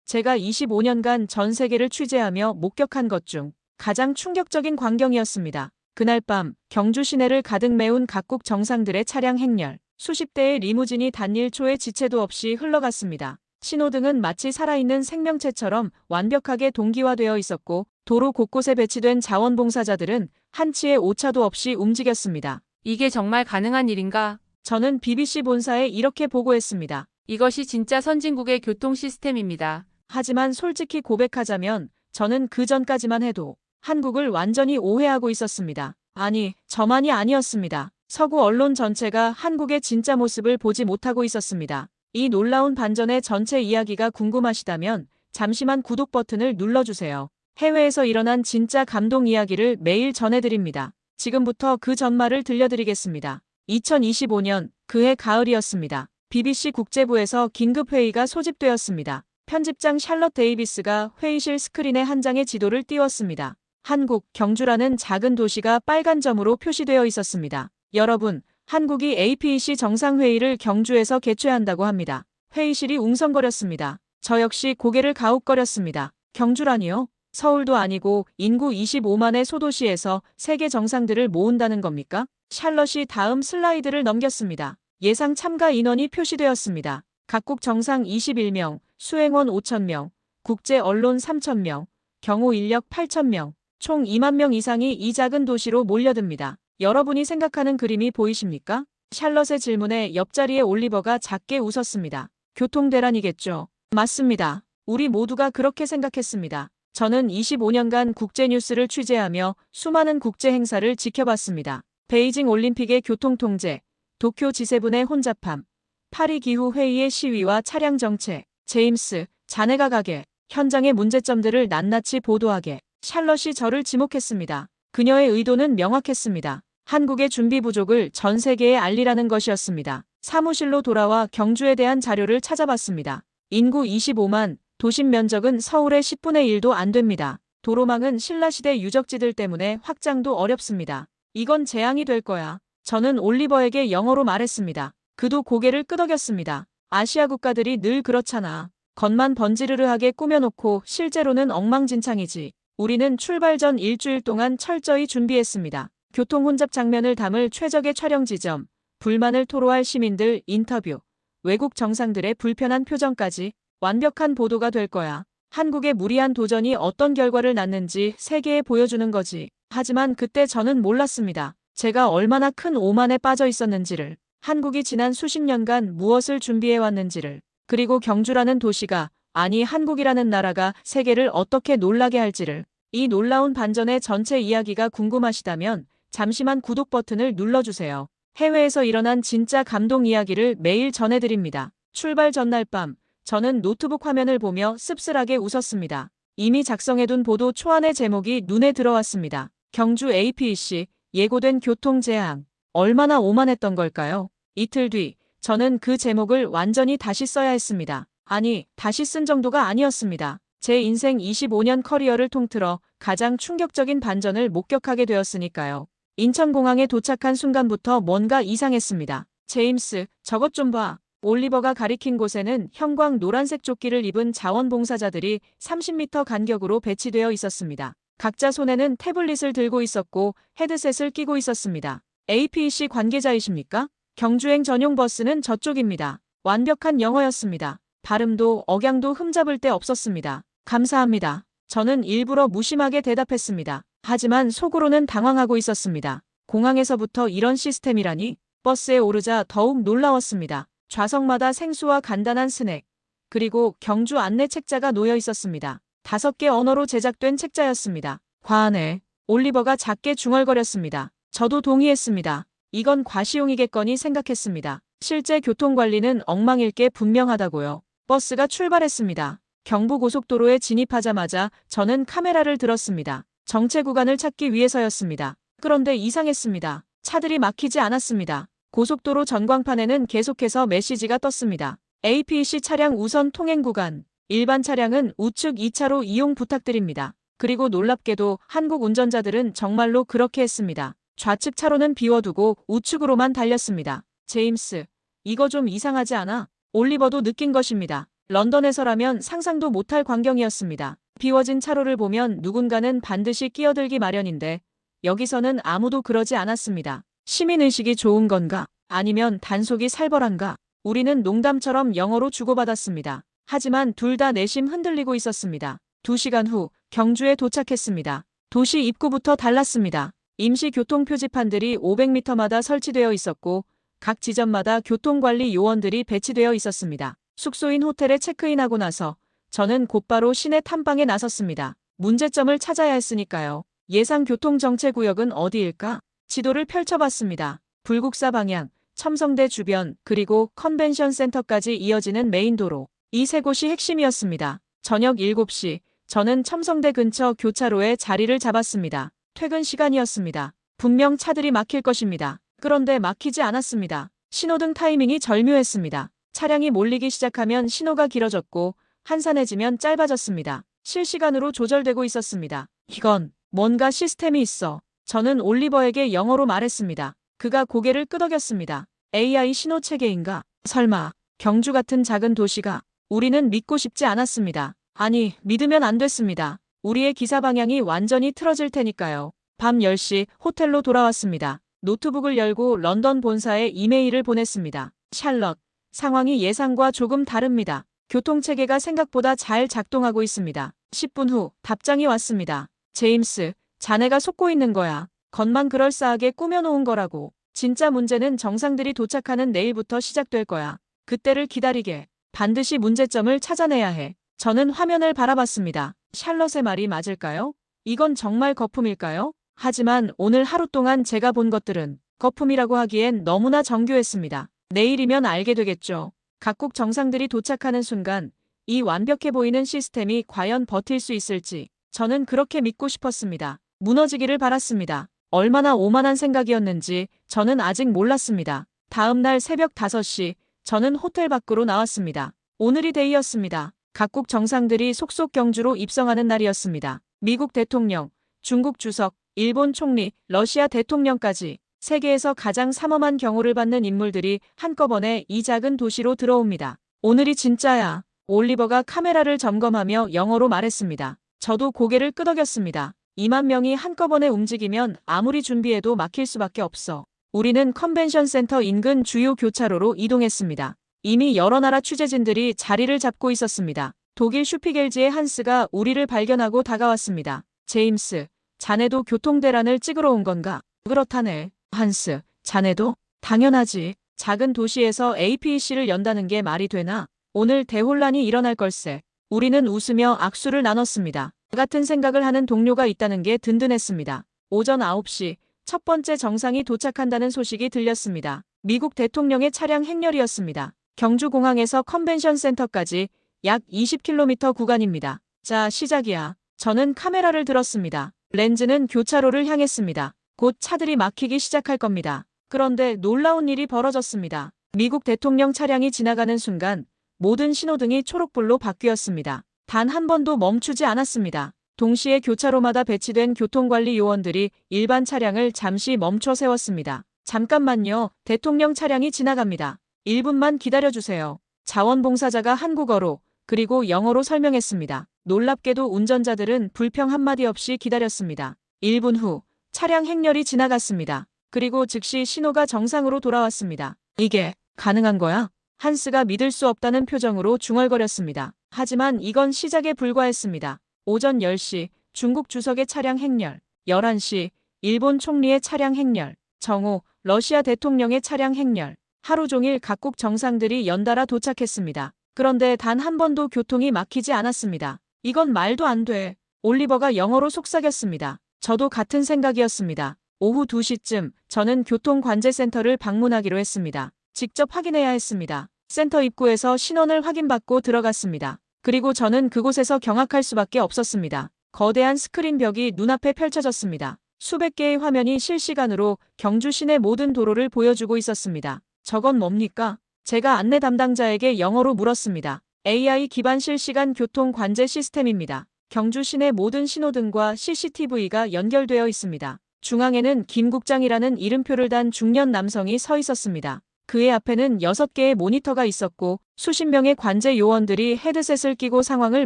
제가 25년간 전 세계를 취재하며 목격한 것 중 가장 충격적인 광경이었습니다. 그날 밤 경주 시내를 가득 메운 각국 정상들의 차량 행렬, 수십 대의 리무진이 단 1초의 지체도 없이 흘러갔습니다. 신호등은 마치 살아있는 생명체처럼 완벽하게 동기화되어 있었고 도로 곳곳에 배치된 자원봉사자들은 한치의 오차도 없이 움직였습니다. 이게 정말 가능한 일인가? 저는 BBC 본사에 이렇게 보고했습니다. 이것이 진짜 선진국의 교통 시스템입니다. 하지만 솔직히 고백하자면 저는 그 전까지만 해도 한국을 완전히 오해하고 있었습니다. 아니, 저만이 아니었습니다. 서구 언론 전체가 한국의 진짜 모습을 보지 못하고 있었습니다. 이 놀라운 반전의 전체 이야기가 궁금하시다면 잠시만 구독 버튼을 눌러주세요. 해외에서 일어난 진짜 감동 이야기를 매일 전해드립니다. 지금부터 그 전말을 들려드리겠습니다. 2025년 그해 가을이었습니다. BBC 국제부에서 긴급회의가 소집되었습니다. 편집장 샬럿 데이비스가 회의실 스크린에 한 장의 지도를 띄웠습니다. 한국, 경주라는 작은 도시가 빨간 점으로 표시되어 있었습니다. 여러분, 한국이 APEC 정상회의를 경주에서 개최한다고 합니다. 회의실이 웅성거렸습니다. 저 역시 고개를 가웃거렸습니다. 경주라니요? 서울도 아니고 인구 25만의 소도시에서 세계 정상들을 모은다는 겁니까? 샬럿이 다음 슬라이드를 넘겼습니다. 예상 참가 인원이 표시되었습니다. 각국 정상 21명, 수행원 5,000명, 국제 언론 3,000명, 경호 인력 8,000명, 총 2만 명 이상이 이 작은 도시로 몰려듭니다. 여러분이 생각하는 그림이 보이십니까? 샬럿의 질문에 옆자리의 올리버가 작게 웃었습니다. 교통대란이겠죠. 맞습니다. 우리 모두가 그렇게 생각했습니다. 저는 25년간 국제뉴스를 취재하며 수많은 국제 행사를 지켜봤습니다. 베이징 올림픽의 교통통제, 도쿄 G7의 혼잡함, 파리 기후회의의 시위와 차량 정체, 제임스, 자네가 가게, 현장의 문제점들을 낱낱이 보도하게 샬럿이 저를 지목했습니다. 그녀의 의도는 명확했습니다. 한국의 준비 부족을 전 세계에 알리라는 것이었습니다. 사무실로 돌아와 경주에 대한 자료를 찾아봤습니다. 인구 25만, 도심 면적은 서울의 10분의 1도 안 됩니다. 도로망은 신라시대 유적지들 때문에 확장도 어렵습니다. 이건 재앙이 될 거야. 저는 올리버에게 영어로 말했습니다. 그도 고개를 끄덕였습니다. 아시아 국가들이 늘 그렇잖아. 겉만 번지르르하게 꾸며놓고 실제로는 엉망진창이지. 우리는 출발 전 일주일 동안 철저히 준비했습니다. 교통 혼잡 장면을 담을 최적의 촬영 지점, 불만을 토로할 시민들 인터뷰, 외국 정상들의 불편한 표정까지 완벽한 보도가 될 거야. 한국의 무리한 도전이 어떤 결과를 낳는지 세계에 보여주는 거지. 하지만 그때 저는 몰랐습니다. 제가 얼마나 큰 오만에 빠져 있었는지를, 한국이 지난 수십 년간 무엇을 준비해왔는지를, 그리고 경주라는 도시가, 아니 한국이라는 나라가 세계를 어떻게 놀라게 할지를. 이 놀라운 반전의 전체 이야기가 궁금하시다면 잠시만 구독 버튼을 눌러주세요. 해외에서 일어난 진짜 감동 이야기를 매일 전해드립니다. 출발 전날 밤, 저는 노트북 화면을 보며 씁쓸하게 웃었습니다. 이미 작성해둔 보도 초안의 제목이 눈에 들어왔습니다. 경주 APEC, 예고된 교통재앙. 얼마나 오만했던 걸까요? 이틀 뒤, 저는 그 제목을 완전히 다시 써야 했습니다. 아니, 다시 쓴 정도가 아니었습니다. 제 인생 25년 커리어를 통틀어 가장 충격적인 반전을 목격하게 되었으니까요. 인천공항에 도착한 순간부터 뭔가 이상했습니다. 제임스, 저것 좀 봐. 올리버가 가리킨 곳에는 형광 노란색 조끼를 입은 자원봉사자들이 30m 간격으로 배치되어 있었습니다. 각자 손에는 태블릿을 들고 있었고 헤드셋을 끼고 있었습니다. APEC 관계자이십니까? 경주행 전용 버스는 저쪽입니다. 완벽한 영어였습니다. 발음도 억양도 흠잡을 데 없었습니다. 감사합니다. 저는 일부러 무심하게 대답했습니다. 하지만 속으로는 당황하고 있었습니다. 공항에서부터 이런 시스템이라니. 버스에 오르자 더욱 놀라웠습니다. 좌석마다 생수와 간단한 스낵, 그리고 경주 안내 책자가 놓여 있었습니다. 5개 언어로 제작된 책자였습니다. 과하네. 올리버가 작게 중얼거렸습니다. 저도 동의했습니다. 이건 과시용이겠거니 생각했습니다. 실제 교통관리는 엉망일 게 분명하다고요. 버스가 출발했습니다. 경부고속도로에 진입하자마자 저는 카메라를 들었습니다. 정체 구간을 찾기 위해서였습니다. 그런데 이상했습니다. 차들이 막히지 않았습니다. 고속도로 전광판에는 계속해서 메시지가 떴습니다. APEC 차량 우선 통행 구간, 일반 차량은 우측 2차로 이용 부탁드립니다. 그리고 놀랍게도 한국 운전자들은 정말로 그렇게 했습니다. 좌측 차로는 비워두고 우측으로만 달렸습니다. 제임스, 이거 좀 이상하지 않아? 올리버도 느낀 것입니다. 런던에서라면 상상도 못할 광경이었습니다. 비워진 차로를 보면 누군가는 반드시 끼어들기 마련인데 여기서는 아무도 그러지 않았습니다. 시민의식이 좋은 건가? 아니면 단속이 살벌한가? 우리는 농담처럼 영어로 주고받았습니다. 하지만 둘 다 내심 흔들리고 있었습니다. 2시간 후 경주에 도착했습니다. 도시 입구부터 달랐습니다. 임시 교통 표지판들이 500m마다 설치되어 있었고 각 지점마다 교통관리 요원들이 배치되어 있었습니다. 숙소인 호텔에 체크인하고 나서 저는 곧바로 시내 탐방에 나섰습니다. 문제점을 찾아야 했으니까요. 예상 교통정체구역은 어디일까? 지도를 펼쳐봤습니다. 불국사 방향, 첨성대 주변, 그리고 컨벤션 센터까지 이어지는 메인 도로. 이 세 곳이 핵심이었습니다. 저녁 7시, 저는 첨성대 근처 교차로에 자리를 잡았습니다. 퇴근 시간이었습니다. 분명 차들이 막힐 것입니다. 그런데 막히지 않았습니다. 신호등 타이밍이 절묘했습니다. 차량이 몰리기 시작하면 신호가 길어졌고 한산해지면 짧아졌습니다. 실시간으로 조절되고 있었습니다. 이건 뭔가 시스템이 있어. 저는 올리버에게 영어로 말했습니다. 그가 고개를 끄덕였습니다. AI 신호 체계인가? 설마 경주 같은 작은 도시가? 우리는 믿고 싶지 않았습니다. 아니, 믿으면 안 됐습니다. 우리의 기사 방향이 완전히 틀어질 테니까요. 밤 10시 호텔로 돌아왔습니다. 노트북을 열고 런던 본사에 이메일을 보냈습니다. 샬럿, 상황이 예상과 조금 다릅니다. 교통체계가 생각보다 잘 작동하고 있습니다. 10분 후 답장이 왔습니다. 제임스, 자네가 속고 있는 거야. 겉만 그럴싸하게 꾸며놓은 거라고. 진짜 문제는 정상들이 도착하는 내일부터 시작될 거야. 그때를 기다리게. 반드시 문제점을 찾아내야 해. 저는 화면을 바라봤습니다. 샬럿의 말이 맞을까요? 이건 정말 거품일까요? 하지만 오늘 하루 동안 제가 본 것들은 거품이라고 하기엔 너무나 정교했습니다. 내일이면 알게 되겠죠. 각국 정상들이 도착하는 순간 이 완벽해 보이는 시스템이 과연 버틸 수 있을지 저는 그렇게 믿고 싶었습니다. 무너지기를 바랐습니다. 얼마나 오만한 생각이었는지 저는 아직 몰랐습니다. 다음 날 새벽 5시 저는 호텔 밖으로 나왔습니다. 오늘이 데이였습니다. 각국 정상들이 속속 경주로 입성하는 날이었습니다. 미국 대통령, 중국 주석, 일본 총리, 러시아 대통령까지 세계에서 가장 삼엄한 경호를 받는 인물들이 한꺼번에 이 작은 도시로 들어옵니다. 오늘이 진짜야. 올리버가 카메라를 점검하며 영어로 말했습니다. 저도 고개를 끄덕였습니다. 2만 명이 한꺼번에 움직이면 아무리 준비해도 막힐 수밖에 없어. 우리는 컨벤션 센터 인근 주요 교차로로 이동했습니다. 이미 여러 나라 취재진들이 자리를 잡고 있었습니다. 독일 슈피겔지의 한스가 우리를 발견하고 다가왔습니다. 제임스, 자네도 교통대란을 찍으러 온 건가? 그렇다네. 한스, 자네도? 당연하지. 작은 도시에서 APEC를 연다는 게 말이 되나? 오늘 대혼란이 일어날 걸세. 우리는 웃으며 악수를 나눴습니다. 같은 생각을 하는 동료가 있다는 게 든든했습니다. 오전 9시 첫 번째 정상이 도착한다는 소식이 들렸습니다. 미국 대통령의 차량 행렬이었습니다. 경주공항에서 컨벤션 센터까지 약 20km 구간입니다. 자, 시작이야. 저는 카메라를 들었습니다. 렌즈는 교차로를 향했습니다. 곧 차들이 막히기 시작할 겁니다. 그런데 놀라운 일이 벌어졌습니다. 미국 대통령 차량이 지나가는 순간 모든 신호등이 초록불로 바뀌었습니다. 단 한 번도 멈추지 않았습니다. 동시에 교차로마다 배치된 교통관리 요원들이 일반 차량을 잠시 멈춰 세웠습니다. 잠깐만요. 대통령 차량이 지나갑니다. 1분만 기다려주세요. 자원봉사자가 한국어로 그리고 영어로 설명했습니다. 놀랍게도 운전자들은 불평 한마디 없이 기다렸습니다. 1분 후 차량 행렬이 지나갔습니다. 그리고 즉시 신호가 정상으로 돌아왔습니다. 이게 가능한 거야? 한스가 믿을 수 없다는 표정으로 중얼거렸습니다. 하지만 이건 시작에 불과했습니다. 오전 10시 중국 주석의 차량 행렬, 11시 일본 총리의 차량 행렬, 정오 러시아 대통령의 차량 행렬, 하루 종일 각국 정상들이 연달아 도착했습니다. 그런데 단 한 번도 교통이 막히지 않았습니다. 이건 말도 안 돼. 올리버가 영어로 속삭였습니다. 저도 같은 생각이었습니다. 오후 2시쯤 저는 교통관제센터를 방문하기로 했습니다. 직접 확인해야 했습니다. 센터 입구에서 신원을 확인받고 들어갔습니다. 그리고 저는 그곳에서 경악할 수밖에 없었습니다. 거대한 스크린 벽이 눈앞에 펼쳐졌습니다. 수백 개의 화면이 실시간으로 경주 시내 모든 도로를 보여주고 있었습니다. 저건 뭡니까? 제가 안내 담당자에게 영어로 물었습니다. AI 기반 실시간 교통 관제 시스템입니다. 경주 시내 모든 신호등과 CCTV가 연결되어 있습니다. 중앙에는 김 국장이라는 이름표를 단 중년 남성이 서 있었습니다. 그의 앞에는 6개의 모니터가 있었고 수십 명의 관제 요원들이 헤드셋을 끼고 상황을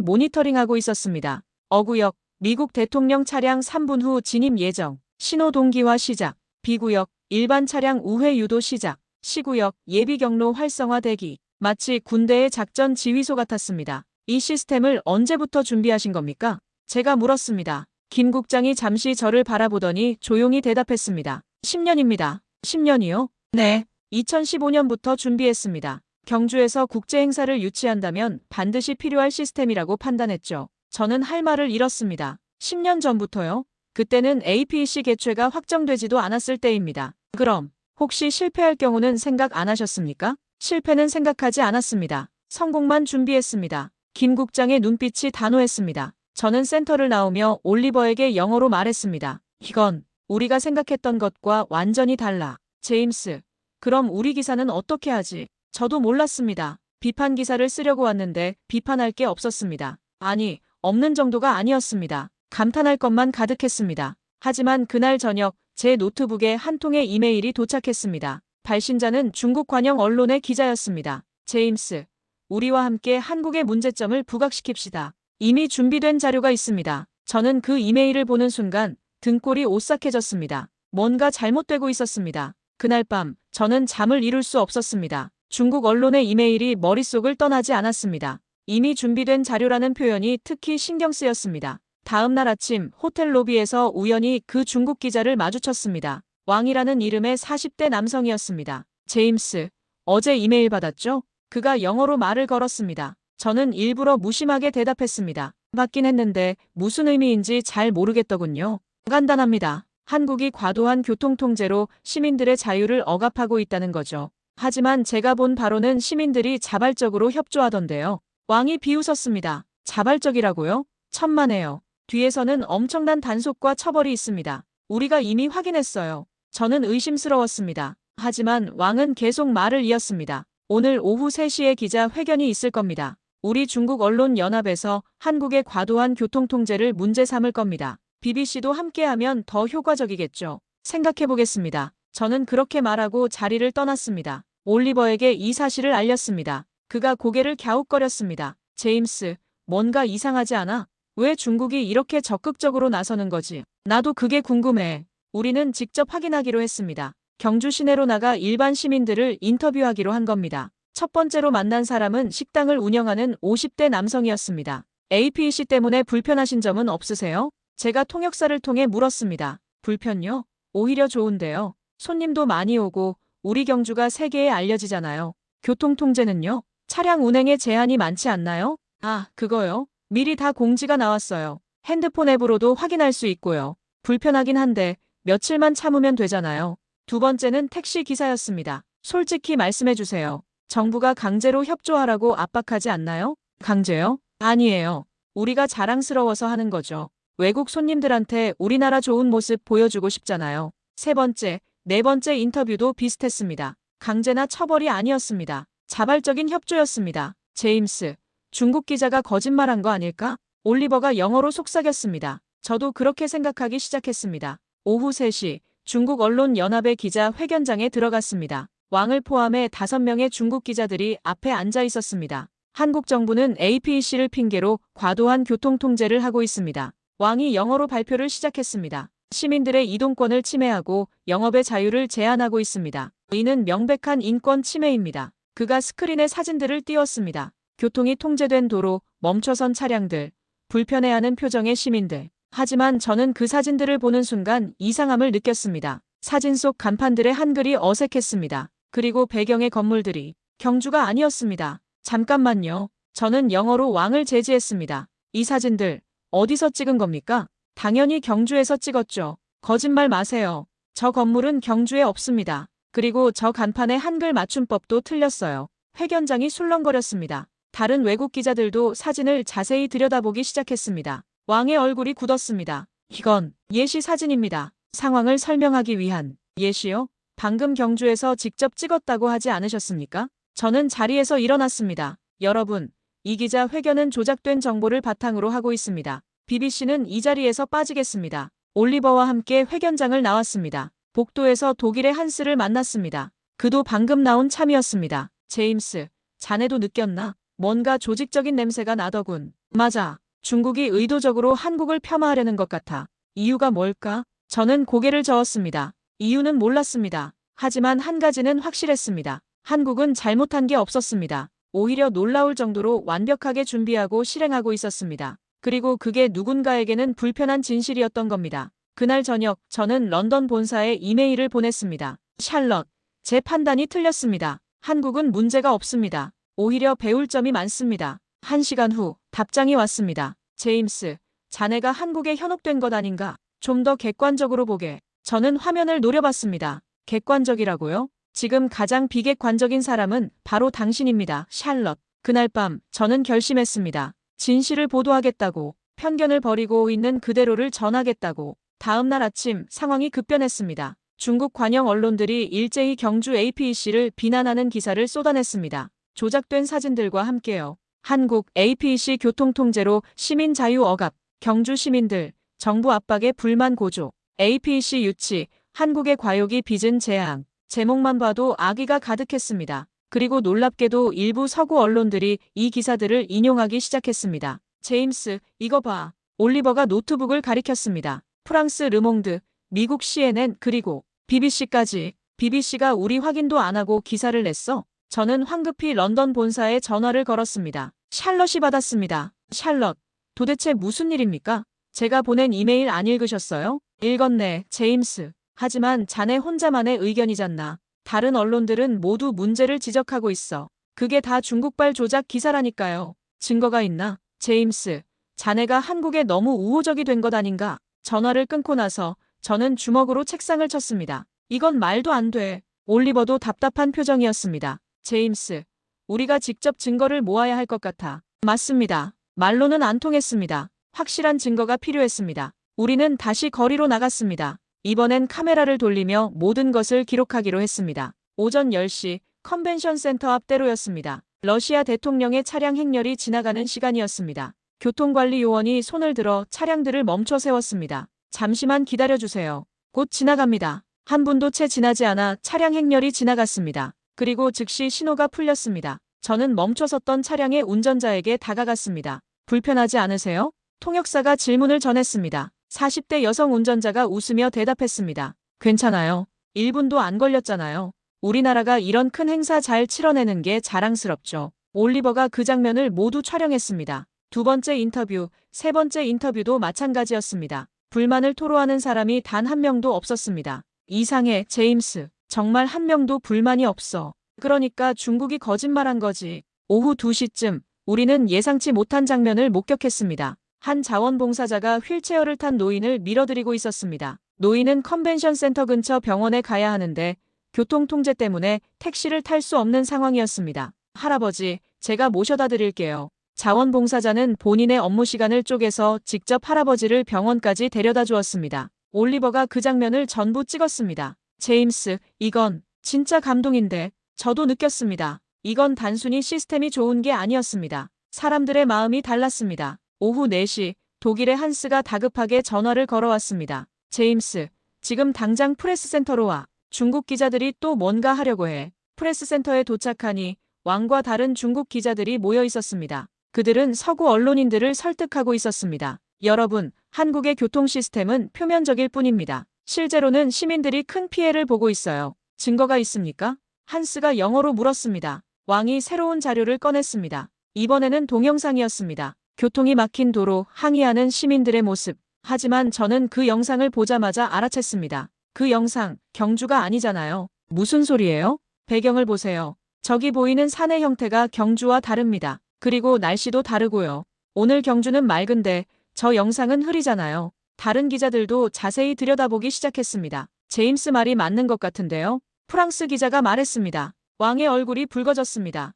모니터링하고 있었습니다. 어구역, 미국 대통령 차량 3분 후 진입 예정. 신호동기화 시작. B구역, 일반 차량 우회 유도 시작. C구역, 예비 경로 활성화 대기. 마치 군대의 작전 지휘소 같았습니다. 이 시스템을 언제부터 준비하신 겁니까? 제가 물었습니다. 김 국장이 잠시 저를 바라보더니 조용히 대답했습니다. 10년입니다. 10년이요? 네. 2015년부터 준비했습니다. 경주에서 국제 행사를 유치한다면 반드시 필요할 시스템이라고 판단했죠. 저는 할 말을 잃었습니다. 10년 전부터요? 그때는 APEC 개최가 확정되지도 않았을 때입니다. 그럼 혹시 실패할 경우는 생각 안 하셨습니까? 실패는 생각하지 않았습니다. 성공만 준비했습니다. 김 국장의 눈빛이 단호했습니다. 저는 센터를 나오며 올리버에게 영어로 말했습니다. 이건 우리가 생각했던 것과 완전히 달라. 제임스, 그럼 우리 기사는 어떻게 하지? 저도 몰랐습니다. 비판 기사를 쓰려고 왔는데 비판할 게 없었습니다. 아니, 없는 정도가 아니었습니다. 감탄할 것만 가득했습니다. 하지만 그날 저녁 제 노트북에 한 통의 이메일이 도착했습니다. 발신자는 중국 관영 언론의 기자였습니다. 제임스, 우리와 함께 한국의 문제점을 부각시킵시다. 이미 준비된 자료가 있습니다. 저는 그 이메일을 보는 순간 등골이 오싹해졌습니다. 뭔가 잘못되고 있었습니다. 그날 밤 저는 잠을 이룰 수 없었습니다. 중국 언론의 이메일이 머릿속을 떠나지 않았습니다. 이미 준비된 자료라는 표현이 특히 신경 쓰였습니다. 다음 날 아침 호텔 로비에서 우연히 그 중국 기자를 마주쳤습니다. 왕이라는 이름의 40대 남성이었습니다. 제임스, 어제 이메일 받았죠? 그가 영어로 말을 걸었습니다. 저는 일부러 무심하게 대답했습니다. 받긴 했는데 무슨 의미인지 잘 모르겠더군요. 간단합니다. 한국이 과도한 교통통제로 시민들의 자유를 억압하고 있다는 거죠. 하지만 제가 본 바로는 시민들이 자발적으로 협조하던데요. 왕이 비웃었습니다. 자발적이라고요? 천만에요. 뒤에서는 엄청난 단속과 처벌이 있습니다. 우리가 이미 확인했어요. 저는 의심스러웠습니다. 하지만 왕은 계속 말을 이었습니다. 오늘 오후 3시에 기자 회견이 있을 겁니다. 우리 중국 언론 연합에서 한국의 과도한 교통통제를 문제 삼을 겁니다. BBC도 함께하면 더 효과적이겠죠. 생각해보겠습니다. 저는 그렇게 말하고 자리를 떠났습니다. 올리버에게 이 사실을 알렸습니다. 그가 고개를 갸웃거렸습니다. 제임스, 뭔가 이상하지 않아? 왜 중국이 이렇게 적극적으로 나서는 거지? 나도 그게 궁금해. 우리는 직접 확인하기로 했습니다. 경주 시내로 나가 일반 시민들을 인터뷰하기로 한 겁니다. 첫 번째로 만난 사람은 식당을 운영하는 50대 남성이었습니다. APEC 때문에 불편하신 점은 없으세요? 제가 통역사를 통해 물었습니다. 불편요? 오히려 좋은데요. 손님도 많이 오고 우리 경주가 세계에 알려지잖아요. 교통통제는요? 차량 운행에 제한이 많지 않나요? 아, 그거요? 미리 다 공지가 나왔어요. 핸드폰 앱으로도 확인할 수 있고요. 불편하긴 한데 며칠만 참으면 되잖아요. 두 번째는 택시 기사였습니다. 솔직히 말씀해 주세요. 정부가 강제로 협조하라고 압박하지 않나요? 강제요? 아니에요. 우리가 자랑스러워서 하는 거죠. 외국 손님들한테 우리나라 좋은 모습 보여주고 싶잖아요. 세 번째, 네 번째 인터뷰도 비슷했습니다. 강제나 처벌이 아니었습니다. 자발적인 협조였습니다. 제임스, 중국 기자가 거짓말한 거 아닐까? 올리버가 영어로 속삭였습니다. 저도 그렇게 생각하기 시작했습니다. 오후 3시, 중국 언론 연합의 기자 회견장에 들어갔습니다. 왕을 포함해 5명의 중국 기자들이 앞에 앉아 있었습니다. 한국 정부는 APEC를 핑계로 과도한 교통통제를 하고 있습니다. 왕이 영어로 발표를 시작했습니다. 시민들의 이동권을 침해하고 영업의 자유를 제한하고 있습니다. 이는 명백한 인권 침해입니다. 그가 스크린에 사진들을 띄웠습니다. 교통이 통제된 도로, 멈춰선 차량들, 불편해하는 표정의 시민들. 하지만 저는 그 사진들을 보는 순간 이상함을 느꼈습니다. 사진 속 간판들의 한글이 어색했습니다. 그리고 배경의 건물들이 경주가 아니었습니다. 잠깐만요. 저는 영어로 왕을 제지했습니다. 이 사진들 어디서 찍은 겁니까? 당연히 경주에서 찍었죠. 거짓말 마세요. 저 건물은 경주에 없습니다. 그리고 저 간판의 한글 맞춤법도 틀렸어요. 회견장이 술렁거렸습니다. 다른 외국 기자들도 사진을 자세히 들여다보기 시작했습니다. 왕의 얼굴이 굳었습니다. 이건 예시 사진입니다. 상황을 설명하기 위한. 예시요? 방금 경주에서 직접 찍었다고 하지 않으셨습니까? 저는 자리에서 일어났습니다. 여러분, 이 기자 회견은 조작된 정보를 바탕으로 하고 있습니다. BBC는 이 자리에서 빠지겠습니다. 올리버와 함께 회견장을 나왔습니다. 복도에서 독일의 한스를 만났습니다. 그도 방금 나온 참이었습니다. 제임스, 자네도 느꼈나? 뭔가 조직적인 냄새가 나더군. 맞아. 중국이 의도적으로 한국을 폄하하려는 것 같아. 이유가 뭘까? 저는 고개를 저었습니다. 이유는 몰랐습니다. 하지만 한 가지는 확실했습니다. 한국은 잘못한 게 없었습니다. 오히려 놀라울 정도로 완벽하게 준비하고 실행하고 있었습니다. 그리고 그게 누군가에게는 불편한 진실이었던 겁니다. 그날 저녁 저는 런던 본사에 이메일을 보냈습니다. 샬럿, 제 판단이 틀렸습니다. 한국은 문제가 없습니다. 오히려 배울 점이 많습니다. 1시간 후 답장이 왔습니다. 제임스, 자네가 한국에 현혹된 것 아닌가? 좀 더 객관적으로 보게. 저는 화면을 노려봤습니다. 객관적이라고요? 지금 가장 비객관적인 사람은 바로 당신입니다. 샬럿. 그날 밤 저는 결심했습니다. 진실을 보도하겠다고. 편견을 버리고 있는 그대로를 전하겠다고. 다음 날 아침 상황이 급변했습니다. 중국 관영 언론들이 일제히 경주 APEC를 비난하는 기사를 쏟아냈습니다. 조작된 사진들과 함께요. 한국 APEC 교통통제로 시민 자유 억압, 경주 시민들, 정부 압박에 불만 고조, APEC 유치, 한국의 과욕이 빚은 재앙. 제목만 봐도 악의가 가득했습니다. 그리고 놀랍게도 일부 서구 언론들이 이 기사들을 인용하기 시작했습니다. 제임스, 이거 봐. 올리버가 노트북을 가리켰습니다. 프랑스 르몽드, 미국 CNN 그리고 BBC까지. BBC가 우리 확인도 안 하고 기사를 냈어? 저는 황급히 런던 본사에 전화를 걸었습니다. 샬럿이 받았습니다. 샬럿, 도대체 무슨 일입니까? 제가 보낸 이메일 안 읽으셨어요? 읽었네, 제임스. 하지만 자네 혼자만의 의견이잖나. 다른 언론들은 모두 문제를 지적하고 있어. 그게 다 중국발 조작 기사라니까요. 증거가 있나? 제임스, 자네가 한국에 너무 우호적이 된 것 아닌가? 전화를 끊고 나서 저는 주먹으로 책상을 쳤습니다. 이건 말도 안 돼. 올리버도 답답한 표정이었습니다. 제임스, 우리가 직접 증거를 모아야 할 것 같아. 맞습니다. 말로는 안 통했습니다. 확실한 증거가 필요했습니다. 우리는 다시 거리로 나갔습니다. 이번엔 카메라를 돌리며 모든 것을 기록하기로 했습니다. 오전 10시 컨벤션 센터 앞대로였습니다. 러시아 대통령의 차량 행렬이 지나가는 시간이었습니다. 교통관리 요원이 손을 들어 차량들을 멈춰 세웠습니다. 잠시만 기다려주세요. 곧 지나갑니다. 한 분도 채 지나지 않아 차량 행렬이 지나갔습니다. 그리고 즉시 신호가 풀렸습니다. 저는 멈춰섰던 차량의 운전자에게 다가갔습니다. 불편하지 않으세요? 통역사가 질문을 전했습니다. 40대 여성 운전자가 웃으며 대답했습니다. 괜찮아요. 1분도 안 걸렸잖아요. 우리나라가 이런 큰 행사 잘 치러내는 게 자랑스럽죠. 올리버가 그 장면을 모두 촬영했습니다. 두 번째 인터뷰, 세 번째 인터뷰도 마찬가지였습니다. 불만을 토로하는 사람이 단 한 명도 없었습니다. 이상해, 제임스. 정말 한 명도 불만이 없어. 그러니까 중국이 거짓말한 거지. 오후 2시쯤 우리는 예상치 못한 장면을 목격했습니다. 한 자원봉사자가 휠체어를 탄 노인을 밀어드리고 있었습니다. 노인은 컨벤션 센터 근처 병원에 가야 하는데 교통통제 때문에 택시를 탈 수 없는 상황이었습니다. 할아버지, 제가 모셔다 드릴게요. 자원봉사자는 본인의 업무 시간을 쪼개서 직접 할아버지를 병원까지 데려다 주었습니다. 올리버가 그 장면을 전부 찍었습니다. 제임스, 이건 진짜 감동인데. 저도 느꼈습니다. 이건 단순히 시스템이 좋은 게 아니었습니다. 사람들의 마음이 달랐습니다. 오후 4시 독일의 한스가 다급하게 전화를 걸어왔습니다. 제임스, 지금 당장 프레스센터로 와. 중국 기자들이 또 뭔가 하려고 해. 프레스센터에 도착하니 왕과 다른 중국 기자들이 모여 있었습니다. 그들은 서구 언론인들을 설득하고 있었습니다. 여러분, 한국의 교통 시스템은 표면적일 뿐입니다. 실제로는 시민들이 큰 피해를 보고 있어요. 증거가 있습니까? 한스가 영어로 물었습니다. 왕이 새로운 자료를 꺼냈습니다. 이번에는 동영상이었습니다. 교통이 막힌 도로, 항의하는 시민들의 모습. 하지만 저는 그 영상을 보자마자 알아챘습니다. 그 영상, 경주가 아니잖아요. 무슨 소리예요? 배경을 보세요. 저기 보이는 산의 형태가 경주와 다릅니다. 그리고 날씨도 다르고요. 오늘 경주는 맑은데 저 영상은 흐리잖아요. 다른 기자들도 자세히 들여다보기 시작했습니다. 제임스 말이 맞는 것 같은데요. 프랑스 기자가 말했습니다. 왕의 얼굴이 붉어졌습니다.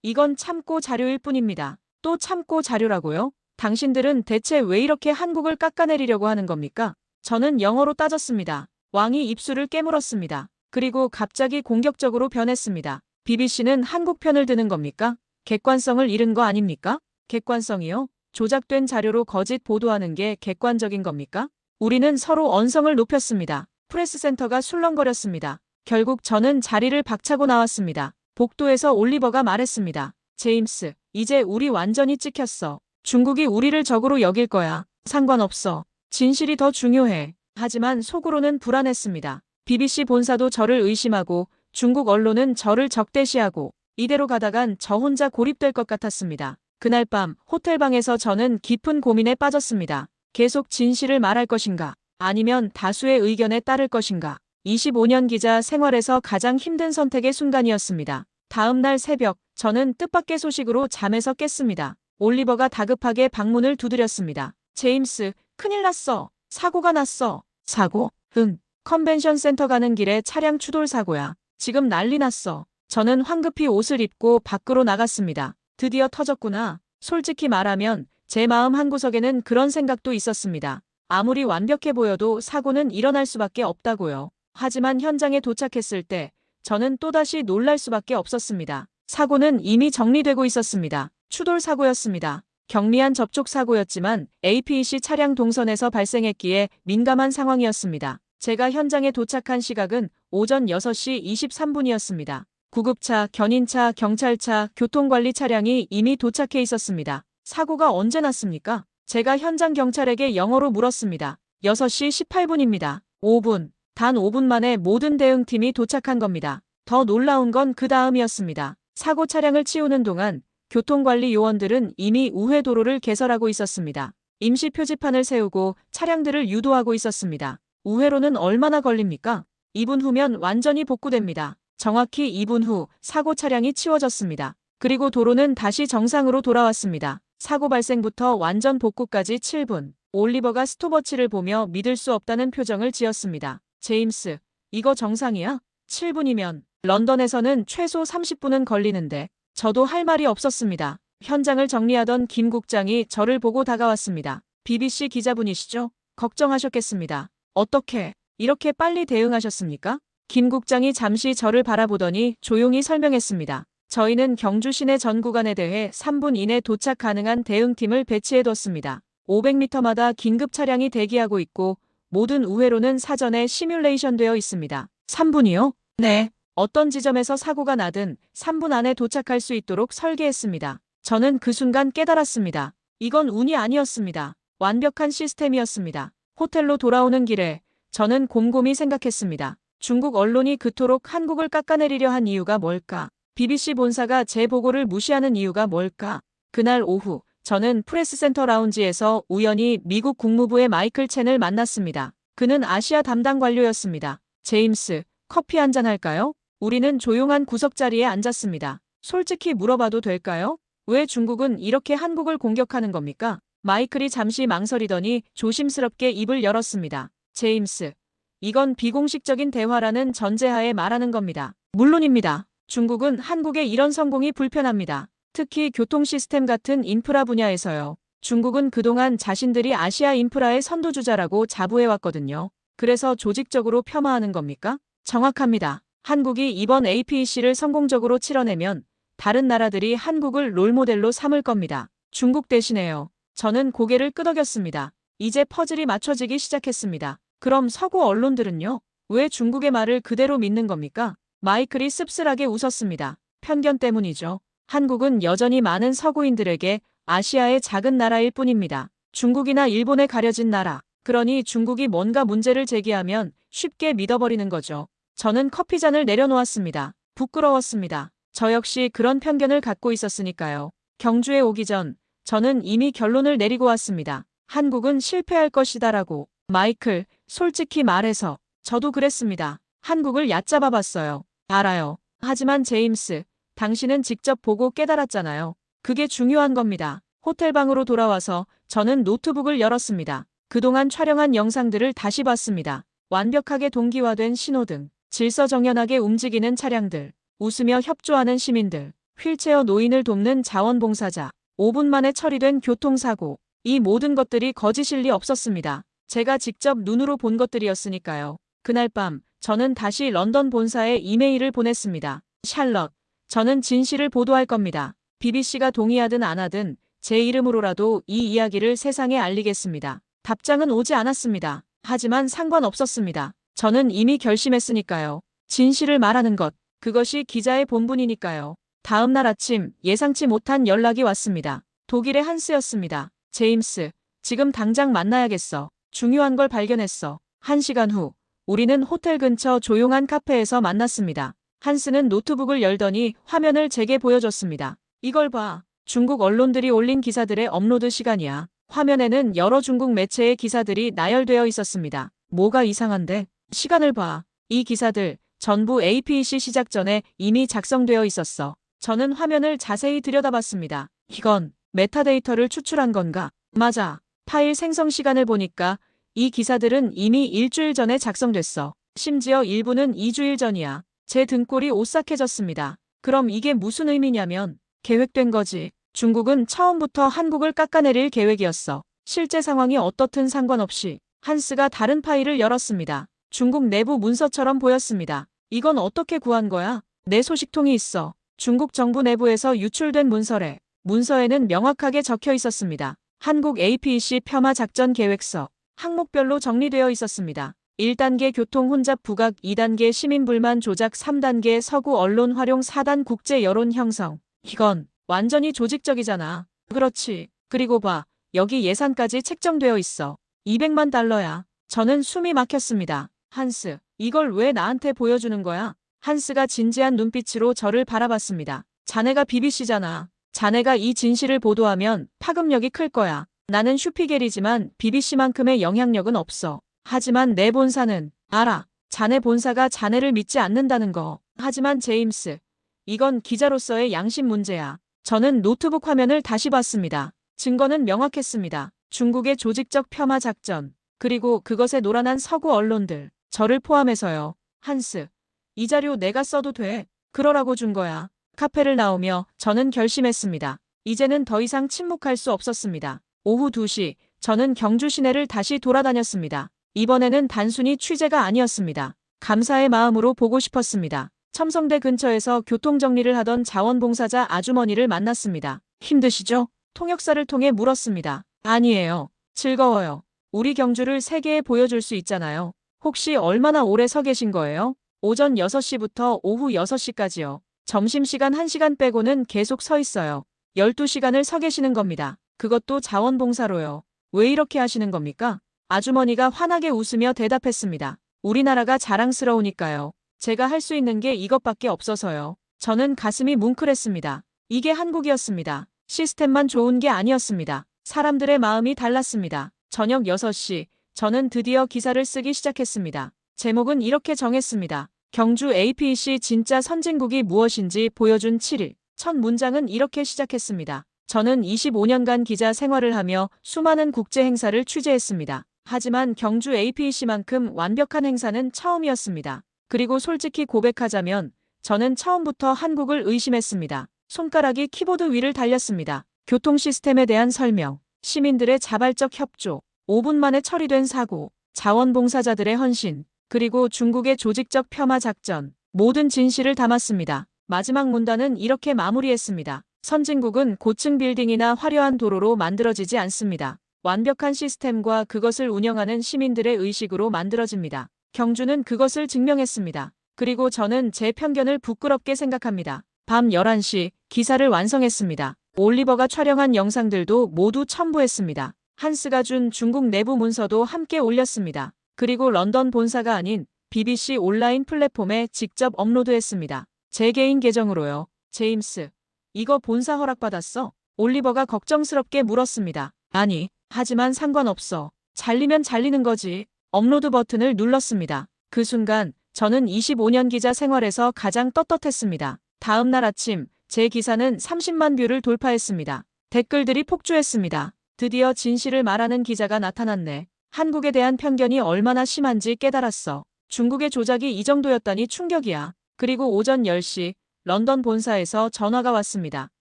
이건 참고 자료일 뿐입니다. 또 참고 자료라고요? 당신들은 대체 왜 이렇게 한국을 깎아내리려고 하는 겁니까? 저는 영어로 따졌습니다. 왕이 입술을 깨물었습니다. 그리고 갑자기 공격적으로 변했습니다. BBC는 한국 편을 드는 겁니까? 객관성을 잃은 거 아닙니까? 객관성이요? 조작된 자료로 거짓 보도하는 게 객관적인 겁니까? 우리는 서로 언성을 높였습니다. 프레스센터가 술렁거렸습니다. 결국 저는 자리를 박차고 나왔습니다. 복도에서 올리버가 말했습니다. 제임스, 이제 우리 완전히 찍혔어. 중국이 우리를 적으로 여길 거야. 상관없어. 진실이 더 중요해. 하지만 속으로는 불안했습니다. BBC 본사도 저를 의심하고 중국 언론은 저를 적대시하고 이대로 가다간 저 혼자 고립될 것 같았습니다. 그날 밤 호텔방에서 저는 깊은 고민에 빠졌습니다. 계속 진실을 말할 것인가? 아니면 다수의 의견에 따를 것인가? 25년 기자 생활에서 가장 힘든 선택의 순간이었습니다. 다음 날 새벽, 저는 뜻밖의 소식으로 잠에서 깼습니다. 올리버가 다급하게 방문을 두드렸습니다. 제임스, 큰일 났어. 사고가 났어. 사고? 응. 컨벤션 센터 가는 길에 차량 추돌 사고야. 지금 난리 났어. 저는 황급히 옷을 입고 밖으로 나갔습니다. 드디어 터졌구나. 솔직히 말하면 제 마음 한구석에는 그런 생각도 있었습니다. 아무리 완벽해 보여도 사고는 일어날 수밖에 없다고요. 하지만 현장에 도착했을 때 저는 또다시 놀랄 수밖에 없었습니다. 사고는 이미 정리되고 있었습니다. 추돌 사고였습니다. 경미한 접촉 사고였지만 APEC 차량 동선에서 발생했기에 민감한 상황이었습니다. 제가 현장에 도착한 시각은 오전 6시 23분이었습니다. 구급차, 견인차, 경찰차, 교통관리 차량이 이미 도착해 있었습니다. 사고가 언제 났습니까? 제가 현장 경찰에게 영어로 물었습니다. 6시 18분입니다. 5분. 단 5분 만에 모든 대응팀이 도착한 겁니다. 더 놀라운 건 그 다음이었습니다. 사고 차량을 치우는 동안 교통관리 요원들은 이미 우회 도로를 개설하고 있었습니다. 임시 표지판을 세우고 차량들을 유도하고 있었습니다. 우회로는 얼마나 걸립니까? 2분 후면 완전히 복구됩니다. 정확히 2분 후 사고 차량이 치워졌습니다. 그리고 도로는 다시 정상으로 돌아왔습니다. 사고 발생부터 완전 복구까지 7분. 올리버가 스톱워치를 보며 믿을 수 없다는 표정을 지었습니다. 제임스, 이거 정상이야? 7분이면 런던에서는 최소 30분은 걸리는데. 저도 할 말이 없었습니다. 현장을 정리하던 김 국장이 저를 보고 다가왔습니다. BBC 기자분이시죠? 걱정하셨겠습니다. 어떻게 이렇게 빨리 대응하셨습니까? 김 국장이 잠시 저를 바라보더니 조용히 설명했습니다. 저희는 경주 시내 전 구간에 대해 3분 이내 도착 가능한 대응팀을 배치해뒀습니다. 500m마다 긴급 차량이 대기하고 있고 모든 우회로는 사전에 시뮬레이션 되어 있습니다. 3분이요? 네. 어떤 지점에서 사고가 나든 3분 안에 도착할 수 있도록 설계했습니다. 저는 그 순간 깨달았습니다. 이건 운이 아니었습니다. 완벽한 시스템이었습니다. 호텔로 돌아오는 길에 저는 곰곰이 생각했습니다. 중국 언론이 그토록 한국을 깎아내리려 한 이유가 뭘까? BBC 본사가 제 보고를 무시하는 이유가 뭘까? 그날 오후 저는 프레스센터 라운지에서 우연히 미국 국무부의 마이클 첸을 만났습니다. 그는 아시아 담당 관료였습니다. 제임스, 커피 한잔 할까요? 우리는 조용한 구석자리에 앉았습니다. 솔직히 물어봐도 될까요? 왜 중국은 이렇게 한국을 공격하는 겁니까? 마이클이 잠시 망설이더니 조심스럽게 입을 열었습니다. 제임스, 이건 비공식적인 대화라는 전제하에 말하는 겁니다. 물론입니다. 중국은 한국의 이런 성공이 불편합니다. 특히 교통 시스템 같은 인프라 분야에서요. 중국은 그동안 자신들이 아시아 인프라의 선두주자라고 자부해왔거든요. 그래서 조직적으로 폄하하는 겁니까? 정확합니다. 한국이 이번 APEC를 성공적으로 치러내면 다른 나라들이 한국을 롤모델로 삼을 겁니다. 중국 대신에요. 저는 고개를 끄덕였습니다. 이제 퍼즐이 맞춰지기 시작했습니다. 그럼 서구 언론들은요? 왜 중국의 말을 그대로 믿는 겁니까? 마이클이 씁쓸하게 웃었습니다. 편견 때문이죠. 한국은 여전히 많은 서구인들에게 아시아의 작은 나라일 뿐입니다. 중국이나 일본에 가려진 나라. 그러니 중국이 뭔가 문제를 제기하면 쉽게 믿어버리는 거죠. 저는 커피잔을 내려놓았습니다. 부끄러웠습니다. 저 역시 그런 편견을 갖고 있었으니까요. 경주에 오기 전 저는 이미 결론을 내리고 왔습니다. 한국은 실패할 것이다라고. 마이클, 솔직히 말해서 저도 그랬습니다. 한국을 얕잡아 봤어요. 알아요. 하지만 제임스, 당신은 직접 보고 깨달았잖아요. 그게 중요한 겁니다. 호텔방으로 돌아와서 저는 노트북을 열었습니다. 그동안 촬영한 영상들을 다시 봤습니다. 완벽하게 동기화된 신호등, 질서정연하게 움직이는 차량들, 웃으며 협조하는 시민들, 휠체어 노인을 돕는 자원봉사자, 5분 만에 처리된 교통사고. 이 모든 것들이 거짓일 리 없었습니다. 제가 직접 눈으로 본 것들이었으니까요. 그날 밤 저는 다시 런던 본사에 이메일을 보냈습니다. 샬럿, 저는 진실을 보도할 겁니다. BBC가 동의하든 안 하든 제 이름으로라도 이 이야기를 세상에 알리겠습니다. 답장은 오지 않았습니다. 하지만 상관없었습니다. 저는 이미 결심했으니까요. 진실을 말하는 것. 그것이 기자의 본분이니까요. 다음 날 아침 예상치 못한 연락이 왔습니다. 독일의 한스였습니다. 제임스, 지금 당장 만나야겠어. 중요한 걸 발견했어. 1시간 후, 우리는 호텔 근처 조용한 카페에서 만났습니다. 한스는 노트북을 열더니 화면을 제게 보여줬습니다. 이걸 봐. 중국 언론들이 올린 기사들의 업로드 시간이야. 화면에는 여러 중국 매체의 기사들이 나열되어 있었습니다. 뭐가 이상한데? 시간을 봐. 이 기사들 전부 APEC 시작 전에 이미 작성되어 있었어. 저는 화면을 자세히 들여다봤습니다. 이건 메타데이터를 추출한 건가? 맞아. 파일 생성 시간을 보니까 이 기사들은 이미 일주일 전에 작성됐어. 심지어 일부는 2주일 전이야. 제 등골이 오싹해졌습니다. 그럼 이게 무슨 의미냐면 계획된 거지. 중국은 처음부터 한국을 깎아내릴 계획이었어. 실제 상황이 어떻든 상관없이 한스가 다른 파일을 열었습니다. 중국 내부 문서처럼 보였습니다. 이건 어떻게 구한 거야? 내 소식통이 있어. 중국 정부 내부에서 유출된 문서래. 문서에는 명확하게 적혀 있었습니다. 한국 APEC 폄하 작전 계획서. 항목별로 정리되어 있었습니다. 1단계 교통 혼잡 부각, 2단계 시민 불만 조작, 3단계 서구 언론 활용, 4단 국제 여론 형성. 이건 완전히 조직적이잖아. 그렇지. 그리고 봐. 여기 예산까지 책정되어 있어. 200만 달러야. 저는 숨이 막혔습니다. 한스, 이걸 왜 나한테 보여주는 거야? 한스가 진지한 눈빛으로 저를 바라봤습니다. 자네가 BBC잖아. 자네가 이 진실을 보도하면 파급력이 클 거야. 나는 슈피겔이지만 BBC만큼의 영향력은 없어. 하지만 내 본사는 알아. 자네 본사가 자네를 믿지 않는다는 거. 하지만 제임스, 이건 기자로서의 양심 문제야. 저는 노트북 화면을 다시 봤습니다. 증거는 명확했습니다. 중국의 조직적 폄하 작전, 그리고 그것에 노란한 서구 언론들, 저를 포함해서요. 한스, 이 자료 내가 써도 돼. 그러라고 준 거야. 카페를 나오며 저는 결심했습니다. 이제는 더 이상 침묵할 수 없었습니다. 오후 2시, 저는 경주 시내를 다시 돌아다녔습니다. 이번에는 단순히 취재가 아니었습니다. 감사의 마음으로 보고 싶었습니다. 첨성대 근처에서 교통정리를 하던 자원봉사자 아주머니를 만났습니다. 힘드시죠? 통역사를 통해 물었습니다. 아니에요. 즐거워요. 우리 경주를 세계에 보여줄 수 있잖아요. 혹시 얼마나 오래 서 계신 거예요? 오전 6시부터 오후 6시까지요. 점심시간 1시간 빼고는 계속 서 있어요. 12시간을 서 계시는 겁니다. 그것도 자원봉사로요. 왜 이렇게 하시는 겁니까? 아주머니가 환하게 웃으며 대답했습니다. 우리나라가 자랑스러우니까요. 제가 할 수 있는 게 이것밖에 없어서요. 저는 가슴이 뭉클했습니다. 이게 한국이었습니다. 시스템만 좋은 게 아니었습니다. 사람들의 마음이 달랐습니다. 저녁 6시, 저는 드디어 기사를 쓰기 시작했습니다. 제목은 이렇게 정했습니다. 경주 APEC 진짜 선진국이 무엇인지 보여준 7일. 첫 문장은 이렇게 시작했습니다. 저는 25년간 기자 생활을 하며 수많은 국제 행사를 취재했습니다. 하지만 경주 APEC만큼 완벽한 행사는 처음이었습니다. 그리고 솔직히 고백하자면 저는 처음부터 한국을 의심했습니다. 손가락이 키보드 위를 달렸습니다. 교통 시스템에 대한 설명, 시민들의 자발적 협조, 5분 만에 처리된 사고, 자원봉사자들의 헌신, 그리고 중국의 조직적 폄하 작전, 모든 진실을 담았습니다. 마지막 문단은 이렇게 마무리했습니다. 선진국은 고층 빌딩이나 화려한 도로로 만들어지지 않습니다. 완벽한 시스템과 그것을 운영하는 시민들의 의식으로 만들어집니다. 경주는 그것을 증명했습니다. 그리고 저는 제 편견을 부끄럽게 생각합니다. 밤 11시 기사를 완성했습니다. 올리버가 촬영한 영상들도 모두 첨부했습니다. 한스가 준 중국 내부 문서도 함께 올렸습니다. 그리고 런던 본사가 아닌 BBC 온라인 플랫폼에 직접 업로드했습니다. 제 개인 계정으로요. 제임스, 이거 본사 허락받았어? 올리버가 걱정스럽게 물었습니다. 아니, 하지만 상관없어. 잘리면 잘리는 거지. 업로드 버튼을 눌렀습니다. 그 순간 저는 25년 기자 생활에서 가장 떳떳했습니다. 다음 날 아침 제 기사는 30만 뷰를 돌파했습니다. 댓글들이 폭주했습니다. 드디어 진실을 말하는 기자가 나타났네. 한국에 대한 편견이 얼마나 심한지 깨달았어. 중국의 조작이 이 정도였다니 충격이야. 그리고 오전 10시 런던 본사에서 전화가 왔습니다.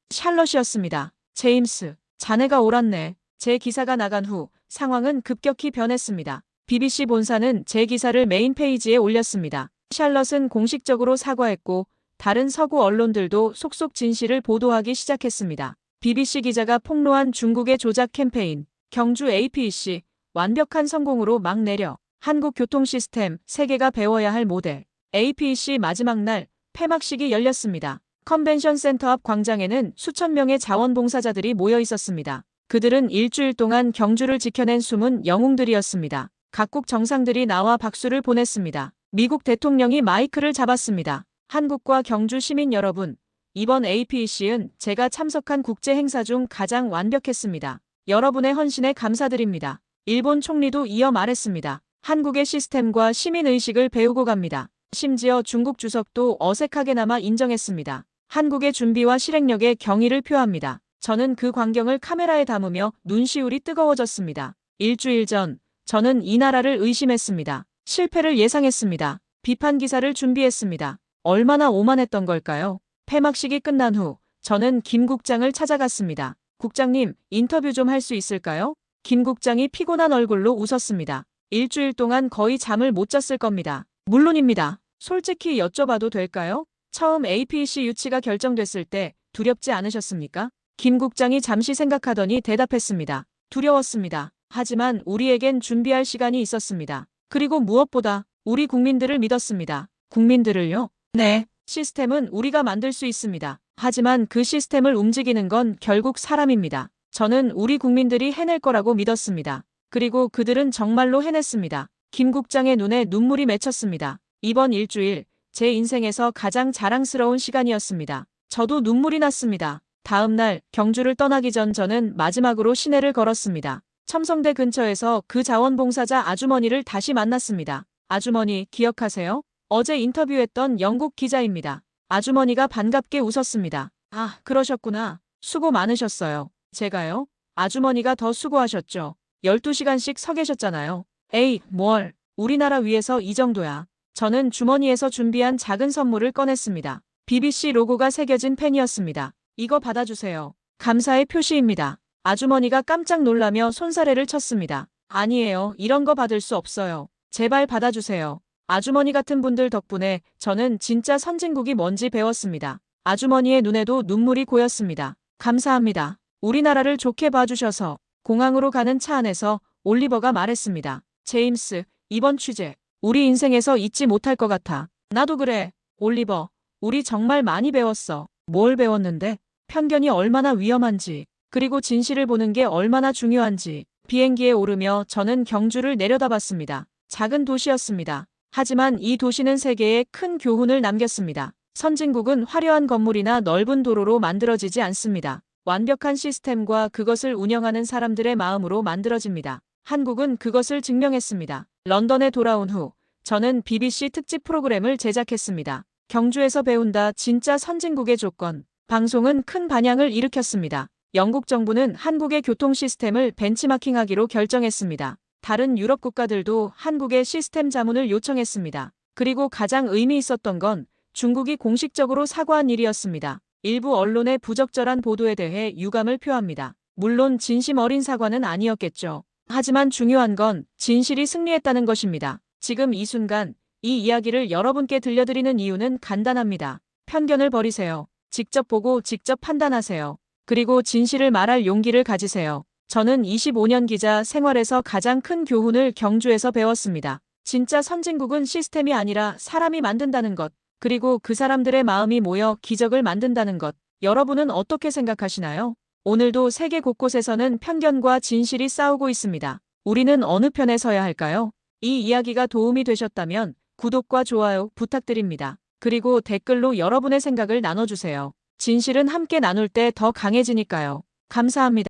샬럿이었습니다. 제임스, 자네가 옳았네. 제 기사가 나간 후 상황은 급격히 변했습니다. BBC 본사는 제 기사를 메인 페이지에 올렸습니다. 샬럿은 공식적으로 사과했고 다른 서구 언론들도 속속 진실을 보도하기 시작했습니다. BBC 기자가 폭로한 중국의 조작 캠페인, 경주 APEC, 완벽한 성공으로 막 내려 한국 교통 시스템, 세계가 배워야 할 모델. APEC 마지막 날 폐막식이 열렸습니다. 컨벤션 센터 앞 광장에는 수천 명의 자원봉사자들이 모여 있었습니다. 그들은 일주일 동안 경주를 지켜낸 숨은 영웅들이었습니다. 각국 정상들이 나와 박수를 보냈습니다. 미국 대통령이 마이크를 잡았습니다. 한국과 경주 시민 여러분, 이번 APEC는 제가 참석한 국제 행사 중 가장 완벽했습니다. 여러분의 헌신에 감사드립니다. 일본 총리도 이어 말했습니다. 한국의 시스템과 시민의식을 배우고 갑니다. 심지어 중국 주석도 어색하게나마 인정했습니다. 한국의 준비와 실행력에 경의를 표합니다. 저는 그 광경을 카메라에 담으며 눈시울이 뜨거워졌습니다. 일주일 전, 저는 이 나라를 의심했습니다. 실패를 예상했습니다. 비판 기사를 준비했습니다. 얼마나 오만했던 걸까요? 폐막식이 끝난 후, 저는 김 국장을 찾아갔습니다. 국장님, 인터뷰 좀 할 수 있을까요? 김 국장이 피곤한 얼굴로 웃었습니다. 일주일 동안 거의 잠을 못 잤을 겁니다. 물론입니다. 솔직히 여쭤봐도 될까요? 처음 APEC 유치가 결정됐을 때 두렵지 않으셨습니까? 김 국장이 잠시 생각하더니 대답했습니다. 두려웠습니다. 하지만 우리에겐 준비할 시간이 있었습니다. 그리고 무엇보다 우리 국민들을 믿었습니다. 국민들을요? 네. 시스템은 우리가 만들 수 있습니다. 하지만 그 시스템을 움직이는 건 결국 사람입니다. 저는 우리 국민들이 해낼 거라고 믿었습니다. 그리고 그들은 정말로 해냈습니다. 김 국장의 눈에 눈물이 맺혔습니다. 이번 일주일, 제 인생에서 가장 자랑스러운 시간이었습니다. 저도 눈물이 났습니다. 다음 날 경주를 떠나기 전 저는 마지막으로 시내를 걸었습니다. 첨성대 근처에서 그 자원봉사자 아주머니를 다시 만났습니다. 아주머니 기억하세요? 어제 인터뷰했던 영국 기자입니다. 아주머니가 반갑게 웃었습니다. 아, 그러셨구나. 수고 많으셨어요. 제가요? 아주머니가 더 수고하셨죠. 12시간씩 서 계셨잖아요. 에이, 뭘. 우리나라 위해서 이 정도야. 저는 주머니에서 준비한 작은 선물을 꺼냈습니다. BBC 로고가 새겨진 펜이었습니다. 이거 받아주세요. 감사의 표시입니다. 아주머니가 깜짝 놀라며 손사래를 쳤습니다. 아니에요. 이런 거 받을 수 없어요. 제발 받아주세요. 아주머니 같은 분들 덕분에 저는 진짜 선진국이 뭔지 배웠습니다. 아주머니의 눈에도 눈물이 고였습니다. 감사합니다. 우리나라를 좋게 봐주셔서. 공항으로 가는 차 안에서 올리버가 말했습니다. 제임스, 이번 취재, 우리 인생에서 잊지 못할 것 같아. 나도 그래. 올리버, 우리 정말 많이 배웠어. 뭘 배웠는데? 편견이 얼마나 위험한지, 그리고 진실을 보는 게 얼마나 중요한지. 비행기에 오르며 저는 경주를 내려다봤습니다. 작은 도시였습니다. 하지만 이 도시는 세계에 큰 교훈을 남겼습니다. 선진국은 화려한 건물이나 넓은 도로로 만들어지지 않습니다. 완벽한 시스템과 그것을 운영하는 사람들의 마음으로 만들어집니다. 한국은 그것을 증명했습니다. 런던에 돌아온 후 저는 BBC 특집 프로그램을 제작했습니다. 경주에서 배운다 진짜 선진국의 조건. 방송은 큰 반향을 일으켰습니다. 영국 정부는 한국의 교통 시스템을 벤치마킹하기로 결정했습니다. 다른 유럽 국가들도 한국의 시스템 자문을 요청했습니다. 그리고 가장 의미 있었던 건 중국이 공식적으로 사과한 일이었습니다. 일부 언론의 부적절한 보도에 대해 유감을 표합니다. 물론 진심 어린 사과는 아니었겠죠. 하지만 중요한 건 진실이 승리했다는 것입니다. 지금 이 순간 이 이야기를 여러분께 들려드리는 이유는 간단합니다. 편견을 버리세요. 직접 보고 직접 판단하세요. 그리고 진실을 말할 용기를 가지세요. 저는 25년 기자 생활에서 가장 큰 교훈을 경주에서 배웠습니다. 진짜 선진국은 시스템이 아니라 사람이 만든다는 것, 그리고 그 사람들의 마음이 모여 기적을 만든다는 것. 여러분은 어떻게 생각하시나요? 오늘도 세계 곳곳에서는 편견과 진실이 싸우고 있습니다. 우리는 어느 편에 서야 할까요? 이 이야기가 도움이 되셨다면 구독과 좋아요 부탁드립니다. 그리고 댓글로 여러분의 생각을 나눠주세요. 진실은 함께 나눌 때 더 강해지니까요. 감사합니다.